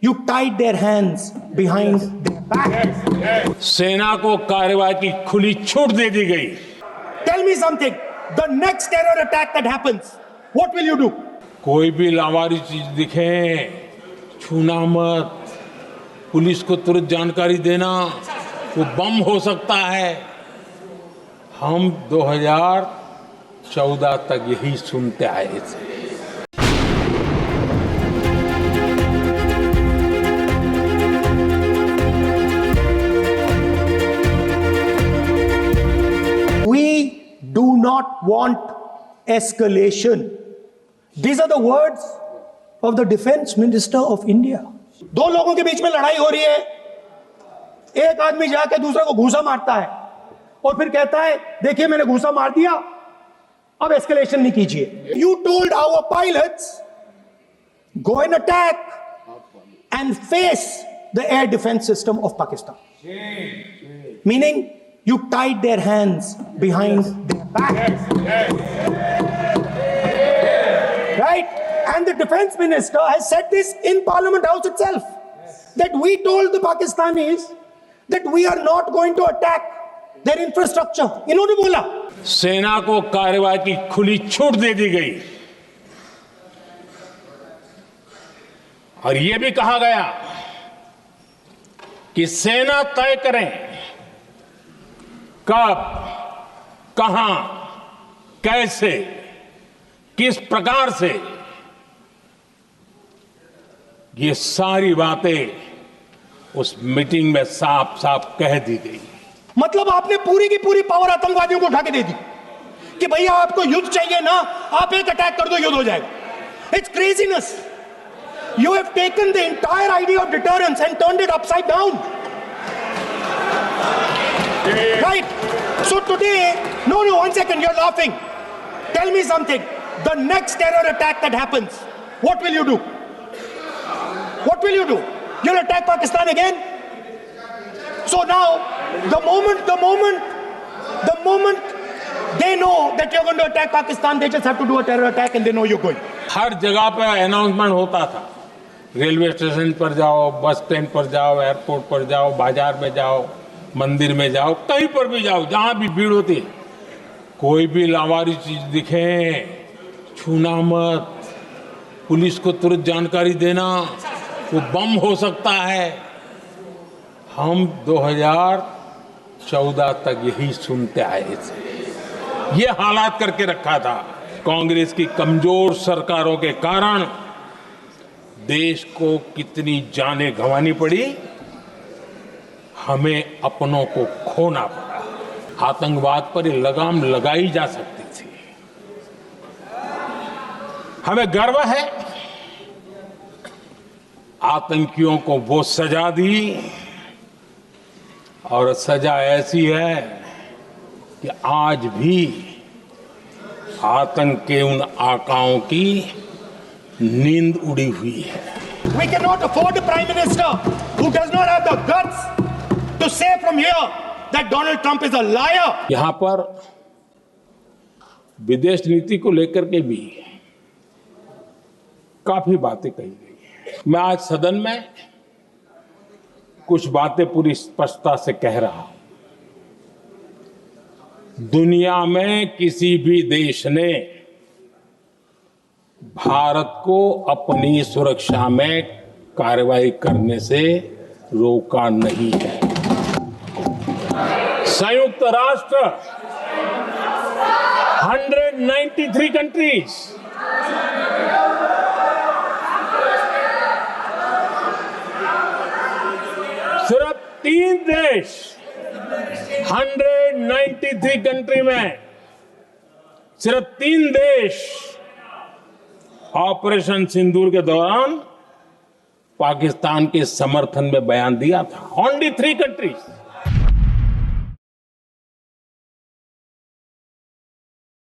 You tied their hands behind their back. सेना को कार्रवाई की खुली छूट दे दी गई। Tell me something. The next terror attack that happens, what will you do? कोई भी लावारिस चीज दिखे छूना मत, पुलिस को तुरंत जानकारी देना, वो बम हो सकता है। हम 2014 तक यही सुनते आए थे। We do not want escalation. These are the words of the Defense Minister of India. दो लोगों के बीच में लड़ाई हो रही है, एक आदमी जाके दूसरे को घूंसा मारता है और फिर कहता है देखिए मैंने घूंसा मार दिया, अब एस्केलेशन नहीं कीजिए। You told our pilots go and attack and face the air defense system of Pakistan. Meaning you tied their hands behind their back. Right? And the defense minister has said this in Parliament House itself. That we told the Pakistanis that we are not going to attack their infrastructure. इन्होंने बोला। सेना को कार्रवाई की खुली छूट दे दी गई और यह भी कहा गया कि सेना तय करें कब, कहां, कैसे, किस प्रकार से। ये सारी बातें उस मीटिंग में साफ साफ कह दी गई। मतलब आपने पूरी की पूरी पावर आतंकवादियों को उठा के दे दी कि भैया आपको युद्ध चाहिए ना, आप एक अटैक कर दो, युद्ध हो जाएगा। It's craziness. You have taken the entire idea of deterrence and turned it upside down. Right? So today, no, one second, you're laughing. Tell me something. The next terror attack that happens, what will you do? What will you do? You'll attack Pakistan again? So now, the moment they know that you're going to attack Pakistan, they just have to do a terror attack and they know you're going. हर जगह पे announcement होता था, railway station पर जाओ, bus stand पर जाओ, airport पर जाओ, बाजार में जाओ, मंदिर में जाओ, कहीं पर भी जाओ, जहां भी भीड़ होती है, कोई भी लावारिस चीज दिखे छूना मत, पुलिस को तुरंत जानकारी देना, वो बम हो सकता है। हम 2014 तक यही सुनते आए थे। ये हालात करके रखा था। कांग्रेस की कमजोर सरकारों के कारण देश को कितनी जानें गंवानी पड़ी, हमें अपनों को खोना पड़ा। आतंकवाद पर ये लगाम लगाई जा सकती थी। हमें गर्व है आतंकियों को वो सजा दी और सजा ऐसी है कि आज भी आतंक के उन आकाओं की नींद उड़ी हुई है। We cannot afford a prime minister who does not have the guts to say from here that Donald Trump is a liar. यहां पर विदेश नीति को लेकर के भी काफी बातें कही गई। मैं आज सदन में कुछ बातें पूरी स्पष्टता से कह रहा हूं। दुनिया में किसी भी देश ने भारत को अपनी सुरक्षा में कार्रवाई करने से रोका नहीं है। संयुक्त राष्ट्र 193 कंट्रीज सिर्फ 3 देश 193 कंट्री में सिर्फ 3 देश ऑपरेशन सिंदूर के दौरान पाकिस्तान के समर्थन में बयान दिया था। Only 3 countries.